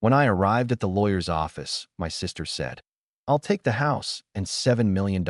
When I arrived at the lawyer's office, my sister said, "I'll take the house and $7 million.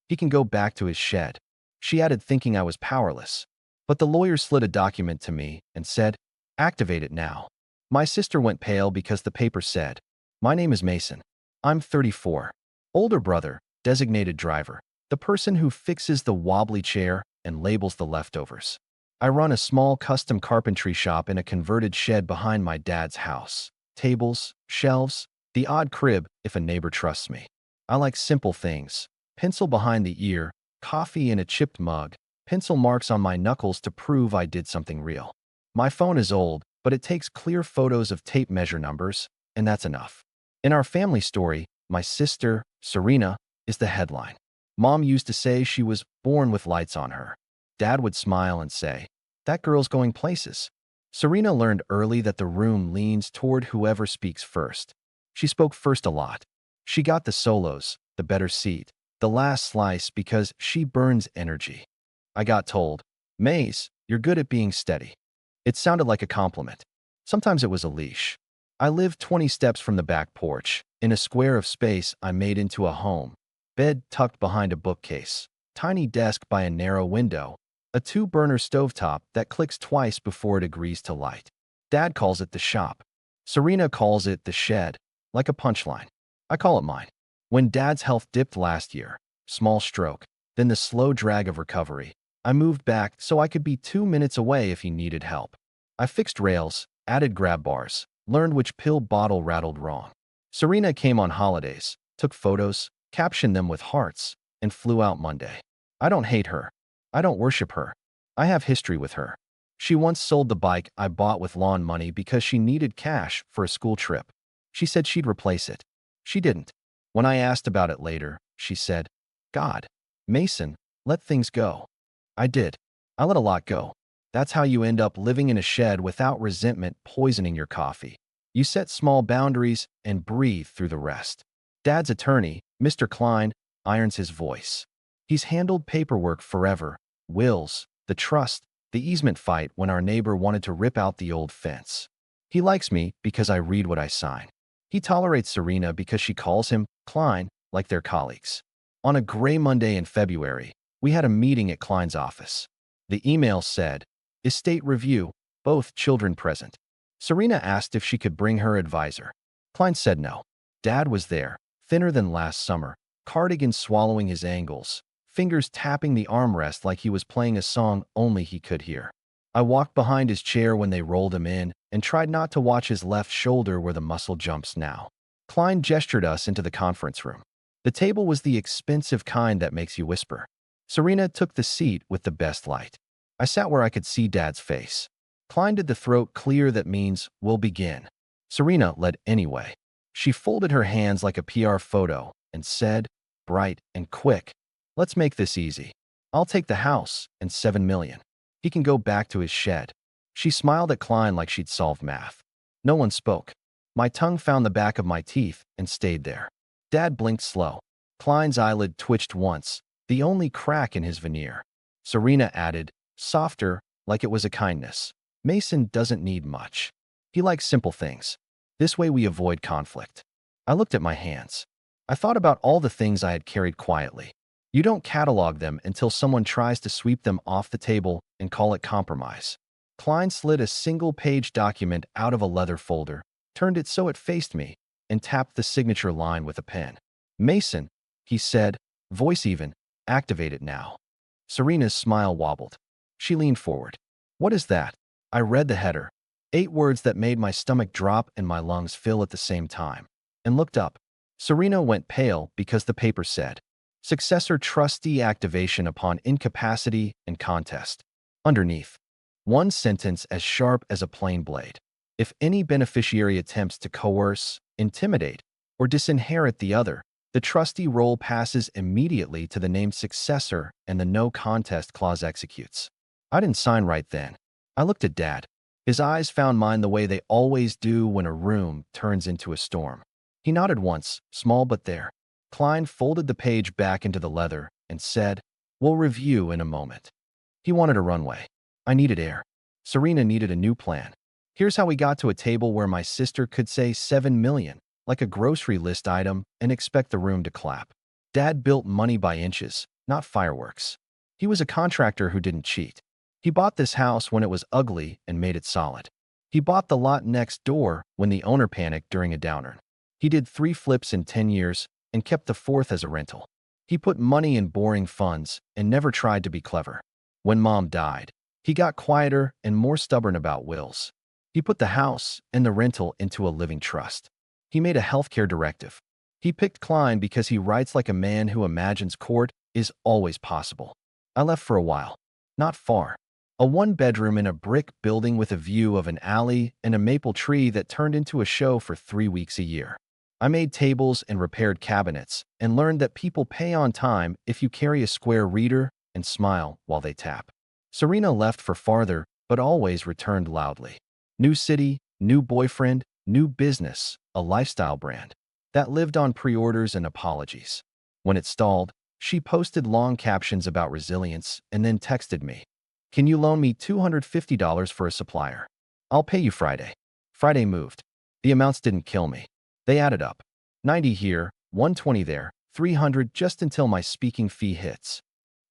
He can go back to his shed." She added, thinking I was powerless. But the lawyer slid a document to me and said, "Activate it now." My sister went pale because the paper said, "My name is Mason. I'm 34. Older brother, designated driver, the person who fixes the wobbly chair and labels the leftovers. I run a small custom carpentry shop in a converted shed behind my dad's house. Tables, shelves, the odd crib if a neighbor trusts me. I like simple things. Pencil behind the ear, coffee in a chipped mug, pencil marks on my knuckles to prove I did something real. My phone is old, but it takes clear photos of tape measure numbers, and that's enough. In our family story, my sister, Serena, is the headline. Mom used to say she was born with lights on her. Dad would smile and say, "That girl's going places." Serena learned early that the room leans toward whoever speaks first. She spoke first a lot. She got the solos, the better seat, the last slice because she burns energy. I got told, "Maze, you're good at being steady." It sounded like a compliment. Sometimes it was a leash. I lived 20 steps from the back porch, in a square of space I made into a home. Bed tucked behind a bookcase, tiny desk by a narrow window, a two-burner stovetop that clicks twice before it agrees to light. Dad calls it the shop. Serena calls it the shed, like a punchline. I call it mine. When Dad's health dipped last year, small stroke, then the slow drag of recovery, I moved back so I could be 2 minutes away if he needed help. I fixed rails, added grab bars, learned which pill bottle rattled wrong. Serena came on holidays, took photos, captioned them with hearts, and flew out Monday. I don't hate her. I don't worship her. I have history with her. She once sold the bike I bought with lawn money because she needed cash for a school trip. She said she'd replace it. She didn't. When I asked about it later, she said, "God, Mason, let things go." I did. I let a lot go. That's how you end up living in a shed without resentment poisoning your coffee. You set small boundaries and breathe through the rest. Dad's attorney, Mr. Klein, irons his voice. He's handled paperwork forever, wills, the trust, the easement fight when our neighbor wanted to rip out the old fence. He likes me because I read what I sign. He tolerates Serena because she calls him Klein like they're colleagues. On a gray Monday in February, we had a meeting at Klein's office. The email said, "Estate review, both children present." Serena asked if she could bring her advisor. Klein said no. Dad was there, thinner than last summer, cardigan swallowing his angles, fingers tapping the armrest like he was playing a song only he could hear. I walked behind his chair when they rolled him in and tried not to watch his left shoulder where the muscle jumps now. Klein gestured us into the conference room. The table was the expensive kind that makes you whisper. Serena took the seat with the best light. I sat where I could see Dad's face. Klein did the throat clear that means, "We'll begin." Serena led anyway. She folded her hands like a PR photo and said, bright and quick, "Let's make this easy. I'll take the house and $7 million. He can go back to his shed." She smiled at Klein like she'd solved math. No one spoke. My tongue found the back of my teeth and stayed there. Dad blinked slow. Klein's eyelid twitched once, the only crack in his veneer. Serena added, softer, like it was a kindness, "Mason doesn't need much. He likes simple things. This way we avoid conflict." I looked at my hands. I thought about all the things I had carried quietly. You don't catalog them until someone tries to sweep them off the table and call it compromise. Klein slid a single-page document out of a leather folder, turned it so it faced me, and tapped the signature line with a pen. "Mason," he said, voice even, "activate it now." Serena's smile wobbled. She leaned forward. "What is that?" I read the header. 8 words that made my stomach drop and my lungs fill at the same time, and looked up. Serena went pale because the paper said, "Successor trustee activation upon incapacity and contest." Underneath, one sentence as sharp as a plain blade. If any beneficiary attempts to coerce, intimidate, or disinherit the other, the trustee role passes immediately to the named successor and the no contest clause executes. I didn't sign right then. I looked at Dad. His eyes found mine the way they always do when a room turns into a storm. He nodded once, small but there. Klein folded the page back into the leather and said, "We'll review in a moment." He wanted a runway. I needed air. Serena needed a new plan. Here's how we got to a table where my sister could say 7 million, like a grocery list item, and expect the room to clap. Dad built money by inches, not fireworks. He was a contractor who didn't cheat. He bought this house when it was ugly and made it solid. He bought the lot next door when the owner panicked during a downturn. He did 3 flips in 10 years and kept the fourth as a rental. He put money in boring funds and never tried to be clever. When Mom died, he got quieter and more stubborn about wills. He put the house and the rental into a living trust. He made a healthcare directive. He picked Klein because he writes like a man who imagines court is always possible. I left for a while. Not far. A one-bedroom in a brick building with a view of an alley and a maple tree that turned into a show for 3 weeks a year. I made tables and repaired cabinets and learned that people pay on time if you carry a square reader and smile while they tap. Serena left for farther, but always returned loudly. New city, new boyfriend, new business, a lifestyle brand that lived on pre-orders and apologies. When it stalled, she posted long captions about resilience and then texted me, "Can you loan me $250 for a supplier? I'll pay you Friday." Friday moved. The amounts didn't kill me. They added up. 90 here, 120 there, 300 just until my speaking fee hits.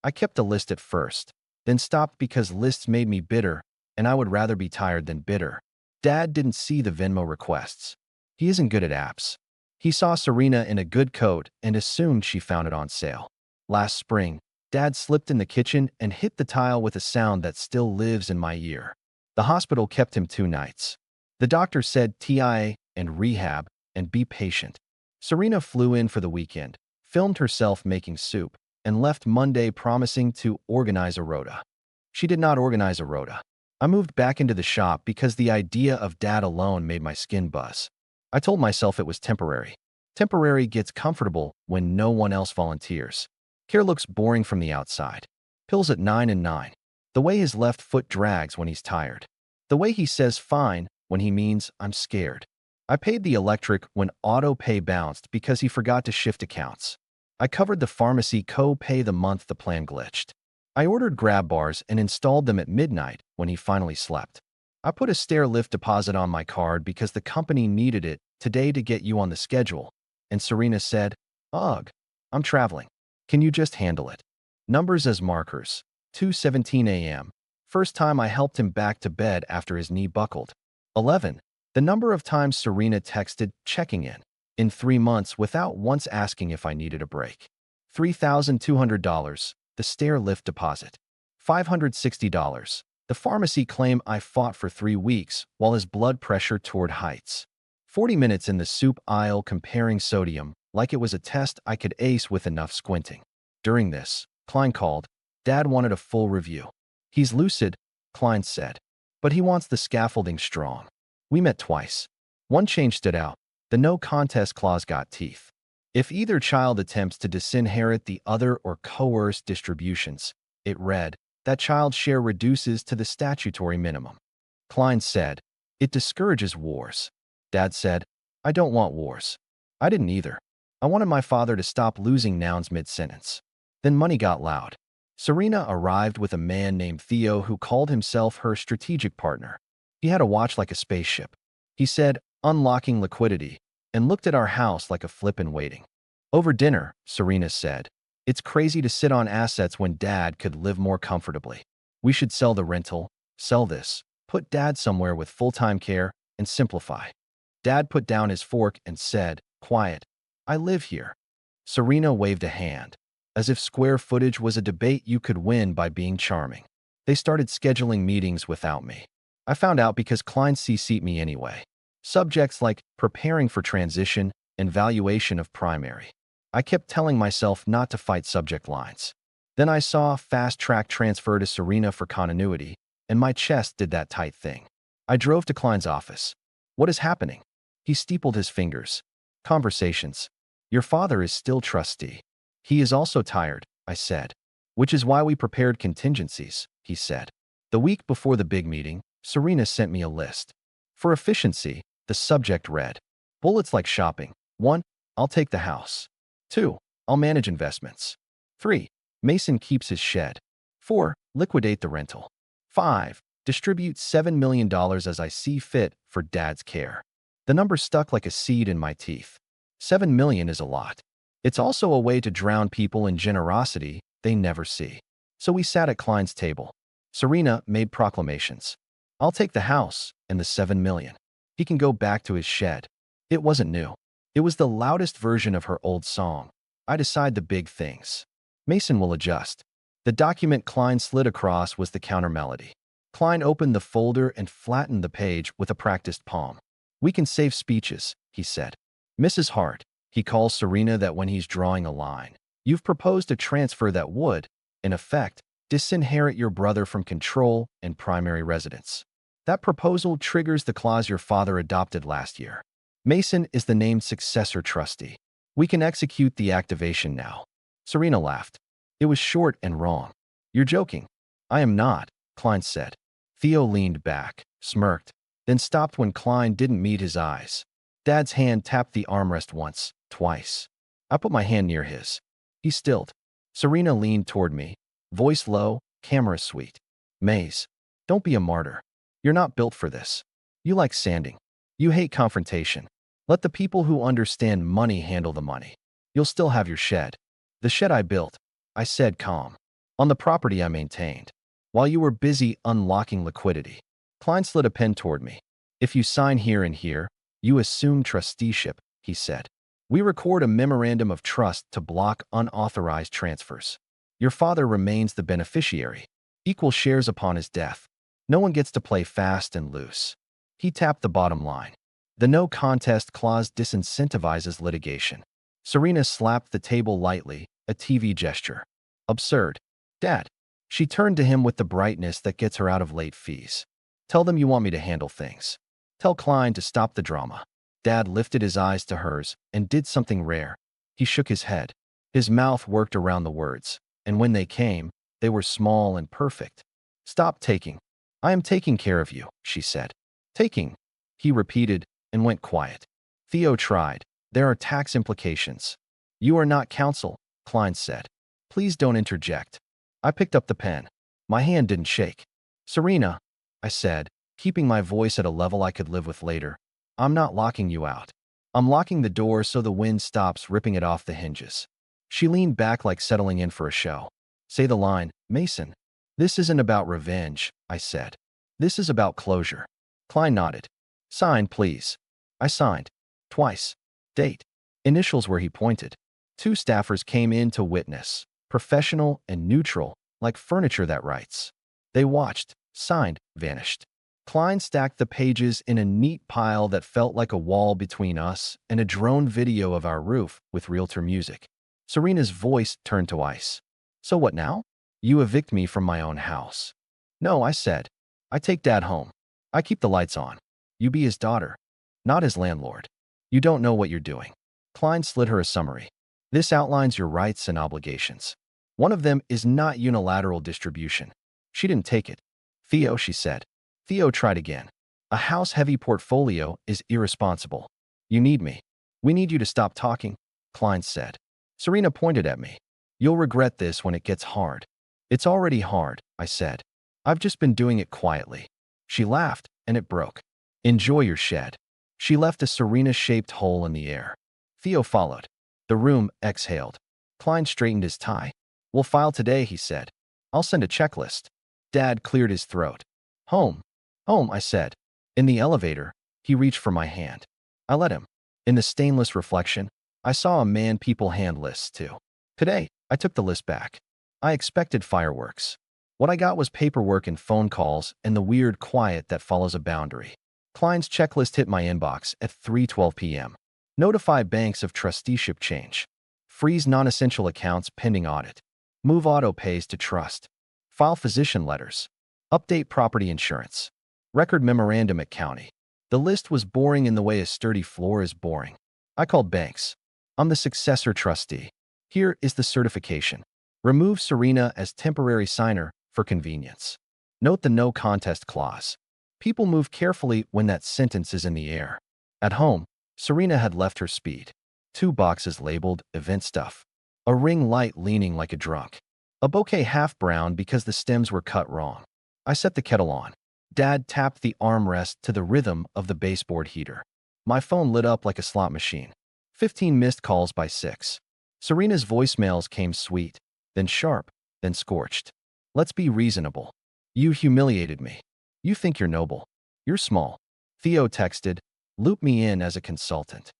I kept a list at first, then stopped because lists made me bitter, and I would rather be tired than bitter. Dad didn't see the Venmo requests. He isn't good at apps. He saw Serena in a good coat and assumed she found it on sale. Last spring, Dad slipped in the kitchen and hit the tile with a sound that still lives in my ear. The hospital kept him 2 nights. The doctor said TIA and rehab and be patient. Serena flew in for the weekend, filmed herself making soup, and left Monday promising to organize a rota. She did not organize a rota. I moved back into the shop because the idea of Dad alone made my skin buzz. I told myself it was temporary. Temporary gets comfortable when no one else volunteers. Care looks boring from the outside. Pills at 9 and 9. The way his left foot drags when he's tired. The way he says fine when he means I'm scared. I paid the electric when auto pay bounced because he forgot to shift accounts. I covered the pharmacy co-pay the month the plan glitched. I ordered grab bars and installed them at midnight when he finally slept. I put a stair lift deposit on my card because the company needed it today to get you on the schedule. And Serena said, "Ugh, I'm traveling. Can you just handle it?" Numbers as markers. 2:17 a.m. First time I helped him back to bed after his knee buckled. 11. The number of times Serena texted, checking in 3 months without once asking if I needed a break. $3,200, the stair lift deposit. $560, the pharmacy claim I fought for 3 weeks while his blood pressure toured heights. 40 minutes in the soup aisle comparing sodium like it was a test I could ace with enough squinting. During this, Klein called. Dad wanted a full review. He's lucid, Klein said, but he wants the scaffolding strong. We met twice. One change stood out. The no contest clause got teeth. If either child attempts to disinherit the other or coerce distributions, it read, that child's share reduces to the statutory minimum. Klein said, it discourages wars. Dad said, I don't want wars. I didn't either. I wanted my father to stop losing nouns mid-sentence. Then money got loud. Serena arrived with a man named Theo who called himself her strategic partner. He had a watch like a spaceship. He said, unlocking liquidity, and looked at our house like a flip in waiting. Over dinner, Serena said, it's crazy to sit on assets when Dad could live more comfortably. We should sell the rental, sell this, put Dad somewhere with full-time care, and simplify. Dad put down his fork and said, quiet, I live here. Serena waved a hand, as if square footage was a debate you could win by being charming. They started scheduling meetings without me. I found out because Klein CC'd me anyway. Subjects like preparing for transition and valuation of primary. I kept telling myself not to fight subject lines. Then I saw fast-track transfer to Serena for continuity, and my chest did that tight thing. I drove to Klein's office. What is happening? He steepled his fingers. Conversations. Your father is still trustee. He is also tired, I said. Which is why we prepared contingencies, he said. The week before the big meeting, Serena sent me a list. For efficiency, the subject read, bullets like shopping. 1. I'll take the house. 2. I'll manage investments. 3. Mason keeps his shed. 4. Liquidate the rental. 5. Distribute $7 million as I see fit for Dad's care. The number stuck like a seed in my teeth. 7 million is a lot. It's also a way to drown people in generosity they never see. So we sat at Klein's table. Serena made proclamations. I'll take the house and the 7 million. He can go back to his shed. It wasn't new. It was the loudest version of her old song. I decide the big things. Mason will adjust. The document Klein slid across was the counter melody. Klein opened the folder and flattened the page with a practiced palm. We can save speeches, he said. Mrs. Hart, he calls Serena that when he's drawing a line. You've proposed a transfer that would, in effect, disinherit your brother from control and primary residence. That proposal triggers the clause your father adopted last year. Mason is the named successor trustee. We can execute the activation now. Serena laughed. It was short and wrong. You're joking. I am not, Klein said. Theo leaned back, smirked, then stopped when Klein didn't meet his eyes. Dad's hand tapped the armrest once, twice. I put my hand near his. He stilled. Serena leaned toward me, voice low, camera sweet. Maze, don't be a martyr. You're not built for this. You like sanding. You hate confrontation. Let the people who understand money handle the money. You'll still have your shed. The shed I built, I said calm. On the property I maintained. While you were busy unlocking liquidity. Klein slid a pen toward me. If you sign here and here, you assume trusteeship, he said. We record a memorandum of trust to block unauthorized transfers. Your father remains the beneficiary. Equal shares upon his death. No one gets to play fast and loose. He tapped the bottom line. The no contest clause disincentivizes litigation. Serena slapped the table lightly, a TV gesture. Absurd. Dad. She turned to him with the brightness that gets her out of late fees. Tell them you want me to handle things. Tell Klein to stop the drama. Dad lifted his eyes to hers and did something rare. He shook his head. His mouth worked around the words, and when they came, they were small and perfect. Stop taking. I am taking care of you, she said. Taking, he repeated and went quiet. Theo tried. There are tax implications. You are not counsel, Klein said. Please don't interject. I picked up the pen. My hand didn't shake. Serena, I said, keeping my voice at a level I could live with later. I'm not locking you out. I'm locking the door so the wind stops ripping it off the hinges. She leaned back like settling in for a show. Say the line, Mason. This isn't about revenge, I said. This is about closure. Klein nodded. Sign, please. I signed. Twice. Date. Initials where he pointed. Two staffers came in to witness. Professional and neutral, like furniture that writes. They watched, signed, vanished. Klein stacked the pages in a neat pile that felt like a wall between us and a drone video of our roof with realtor music. Serena's voice turned to ice. So what now? You evict me from my own house. No, I said. I take Dad home. I keep the lights on. You be his daughter, not his landlord. You don't know what you're doing. Klein slid her a summary. This outlines your rights and obligations. One of them is not unilateral distribution. She didn't take it. Theo, she said. Theo tried again. A house-heavy portfolio is irresponsible. You need me. We need you to stop talking, Klein said. Serena pointed at me. You'll regret this when it gets hard. It's already hard, I said. I've just been doing it quietly. She laughed, and it broke. Enjoy your shed. She left a Serena-shaped hole in the air. Theo followed. The room exhaled. Klein straightened his tie. We'll file today, he said. I'll send a checklist. Dad cleared his throat. Home. Home, I said. In the elevator, he reached for my hand. I let him. In the stainless reflection, I saw a man people hand lists too. Today, I took the list back. I expected fireworks. What I got was paperwork and phone calls and the weird quiet that follows a boundary. Klein's checklist hit my inbox at 3:12 p.m. Notify banks of trusteeship change. Freeze non-essential accounts pending audit. Move auto pays to trust. File physician letters. Update property insurance. Record memorandum at county. The list was boring in the way a sturdy floor is boring. I called banks. I'm the successor trustee. Here is the certification. Remove Serena as temporary signer for convenience. Note the no contest clause. People move carefully when that sentence is in the air. At home, Serena had left her speed. 2 boxes labeled event stuff. A ring light leaning like a drunk. A bouquet half brown because the stems were cut wrong. I set the kettle on. Dad tapped the armrest to the rhythm of the baseboard heater. My phone lit up like a slot machine. 15 missed calls by 6. Serena's voicemails came sweet, then sharp, then scorched. Let's be reasonable. You humiliated me. You think you're noble. You're small. Theo texted, loop me in as a consultant.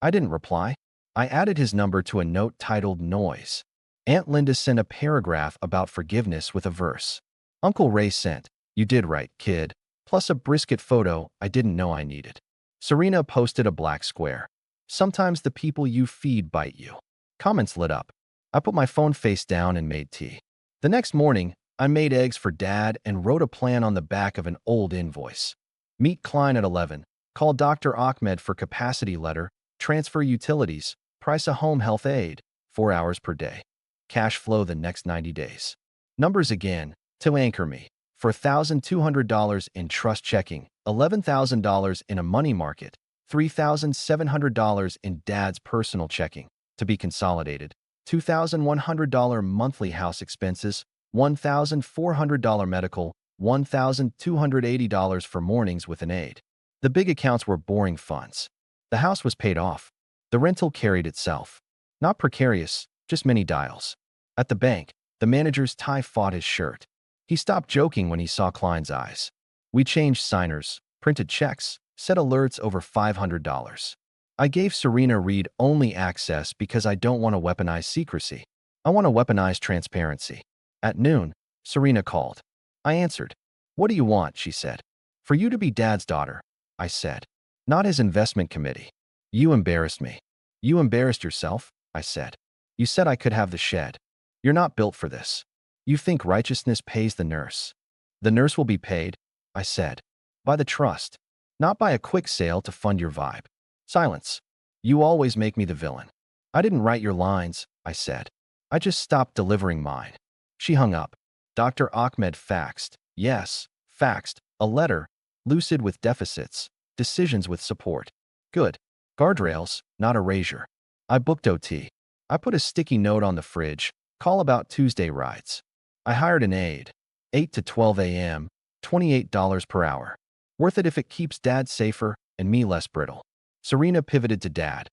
I didn't reply. I added his number to a note titled Noise. Aunt Linda sent a paragraph about forgiveness with a verse. Uncle Ray sent, you did right, kid, plus a brisket photo I didn't know I needed. Serena posted a black square. Sometimes the people you feed bite you. Comments lit up. I put my phone face down and made tea. The next morning, I made eggs for Dad and wrote a plan on the back of an old invoice. Meet Klein at 11. Call Dr. Ahmed for capacity letter. Transfer utilities. Price a home health aid. 4 hours per day. Cash flow the next 90 days. Numbers again. To anchor me. For $1,200 in trust checking, $11,000 in a money market, $3,700 in Dad's personal checking, to be consolidated, $2,100 monthly house expenses, $1,400 medical, $1,280 for mornings with an aide. The big accounts were boring funds. The house was paid off. The rental carried itself. Not precarious, just many dials. At the bank, the manager's tie fought his shirt. He stopped joking when he saw Klein's eyes. We changed signers, printed checks, set alerts over $500. I gave Serena read-only access because I don't want to weaponize secrecy. I want to weaponize transparency. At noon, Serena called. I answered. What do you want? She said. For you to be Dad's daughter, I said. Not his investment committee. You embarrassed me. You embarrassed yourself, I said. You said I could have the shed. You're not built for this. You think righteousness pays the nurse. The nurse will be paid, I said. By the trust. Not by a quick sale to fund your vibe. Silence. You always make me the villain. I didn't write your lines, I said. I just stopped delivering mine. She hung up. Dr. Ahmed faxed. Yes, faxed. A letter. Lucid with deficits. Decisions with support. Good. Guardrails, not erasure. I booked OT. I put a sticky note on the fridge. Call about Tuesday rides. I hired an aide. 8 to 12 a.m., $28 per hour. Worth it if it keeps Dad safer and me less brittle. Serena pivoted to Dad.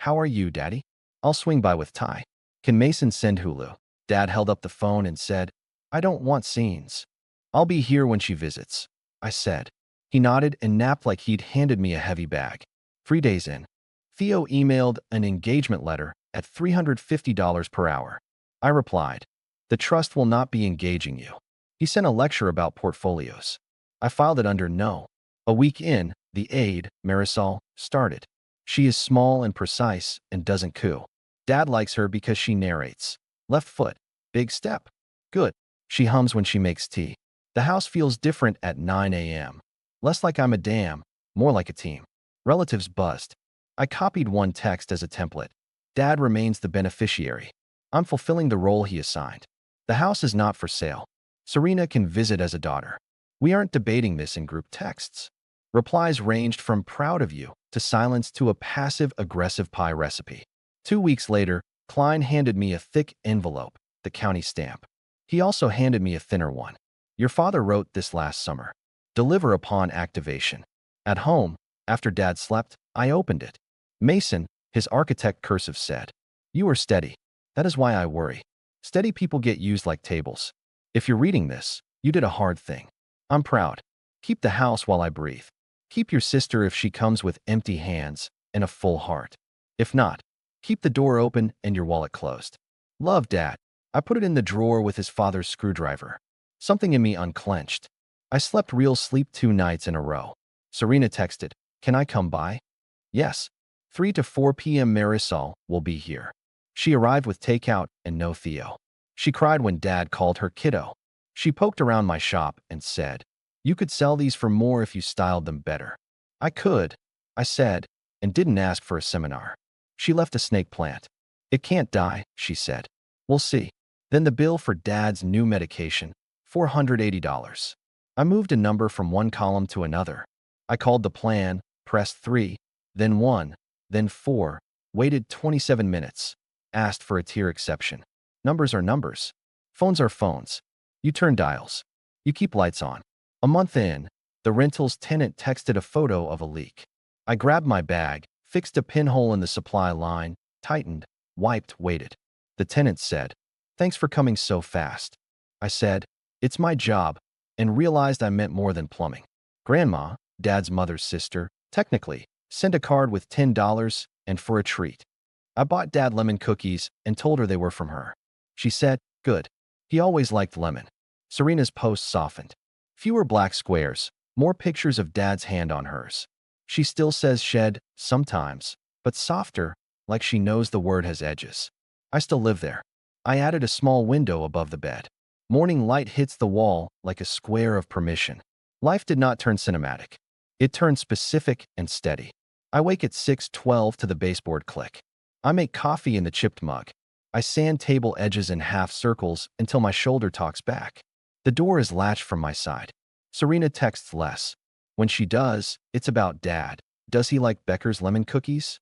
How are you, Daddy? I'll swing by with Ty. Can Mason send Hulu? Dad held up the phone and said, I don't want scenes. I'll be here when she visits, I said. He nodded and napped like he'd handed me a heavy bag. 3 days in, Theo emailed an engagement letter at $350 per hour. I replied, the trust will not be engaging you. He sent a lecture about portfolios. I filed it under no. A week in, the aide, Marisol, started. She is small and precise and doesn't coo. Dad likes her because she narrates. Left foot. Big step. Good. She hums when she makes tea. The house feels different at 9 a.m. Less like I'm a dam, more like a team. Relatives buzzed. I copied one text as a template. Dad remains the beneficiary. I'm fulfilling the role he assigned. The house is not for sale. Serena can visit as a daughter. We aren't debating this in group texts. Replies ranged from proud of you to silence to a passive-aggressive pie recipe. 2 weeks later, Klein handed me a thick envelope, the county stamp. He also handed me a thinner one. Your father wrote this last summer. Deliver upon activation. At home, after Dad slept, I opened it. Mason, his architect cursive said, you are steady. That is why I worry. Steady people get used like tables. If you're reading this, you did a hard thing. I'm proud. Keep the house while I breathe. Keep your sister if she comes with empty hands and a full heart. If not, keep the door open and your wallet closed. Love, Dad. I put it in the drawer with his father's screwdriver. Something in me unclenched. I slept real sleep 2 nights in a row. Serena texted, can I come by? Yes. 3 to 4 p.m. Marisol will be here. She arrived with takeout and no Theo. She cried when Dad called her kiddo. She poked around my shop and said, you could sell these for more if you styled them better. I could, I said, and didn't ask for a seminar. She left a snake plant. It can't die, she said. We'll see. Then the bill for Dad's new medication, $480. I moved a number from one column to another. I called the plan, pressed 3, then 1, then 4, waited 27 minutes, asked for a tier exception. Numbers are numbers. Phones are phones. You turn dials. You keep lights on. A month in, The rental's tenant texted a photo of a leak. I grabbed my bag, fixed a pinhole in the supply line, tightened, wiped, waited. The tenant said, "Thanks for coming so fast." I said, "It's my job," and realized I meant more than plumbing. Grandma, Dad's mother's sister, technically, sent a card with $10 and for a treat. I bought Dad lemon cookies and told her they were from her. She said, "Good. He always liked lemon." Serena's post softened. Fewer black squares, more pictures of Dad's hand on hers. She still says shed, sometimes, but softer, like she knows the word has edges. I still live there. I added a small window above the bed. Morning light hits the wall like a square of permission. Life did not turn cinematic. It turned specific and steady. I wake at 6:12 to the baseboard click. I make coffee in the chipped mug. I sand table edges in half circles until my shoulder talks back. The door is latched from my side. Serena texts less. When she does, it's about Dad. Does he like Becker's lemon cookies?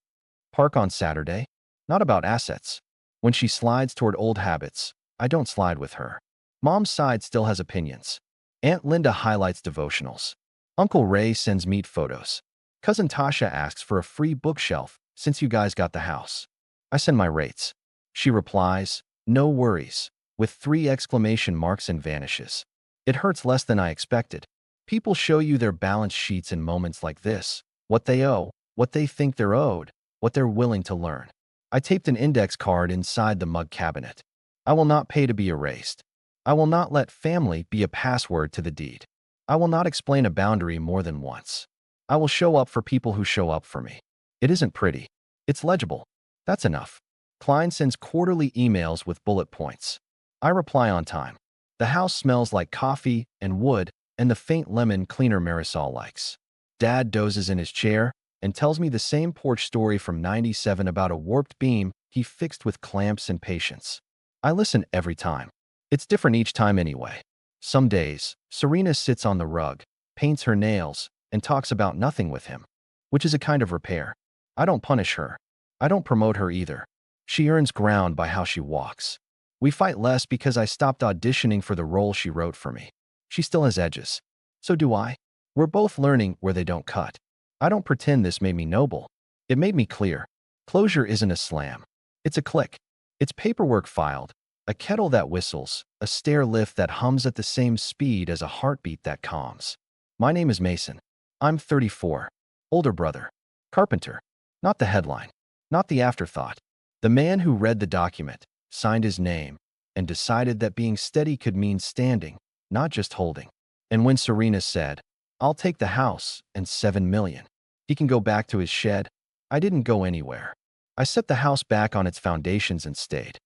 Park on Saturday? Not about assets. When she slides toward old habits, I don't slide with her. Mom's side still has opinions. Aunt Linda highlights devotionals. Uncle Ray sends meat photos. Cousin Tasha asks for a free bookshelf since you guys got the house. I send my rates. She replies, "No worries," with 3 exclamation marks and vanishes. It hurts less than I expected. People show you their balance sheets in moments like this, what they owe, what they think they're owed, what they're willing to learn. I taped an index card inside the mug cabinet. I will not pay to be erased. I will not let family be a password to the deed. I will not explain a boundary more than once. I will show up for people who show up for me. It isn't pretty. It's legible. That's enough. Klein sends quarterly emails with bullet points. I reply on time. The house smells like coffee and wood and the faint lemon cleaner Marisol likes. Dad dozes in his chair and tells me the same porch story from '97 about a warped beam he fixed with clamps and patience. I listen every time. It's different each time anyway. Some days, Serena sits on the rug, paints her nails, and talks about nothing with him, which is a kind of repair. I don't punish her. I don't promote her either. She earns ground by how she walks. We fight less because I stopped auditioning for the role she wrote for me. She still has edges. So do I. We're both learning where they don't cut. I don't pretend this made me noble. It made me clear. Closure isn't a slam. It's a click. It's paperwork filed, a kettle that whistles, a stair lift that hums at the same speed as a heartbeat that calms. My name is Mason. I'm 34. Older brother. Carpenter. Not the headline. Not the afterthought. The man who read the document, signed his name, and decided that being steady could mean standing, not just holding. And when Serena said, "I'll take the house and 7 million. He can go back to his shed," I didn't go anywhere. I set the house back on its foundations and stayed.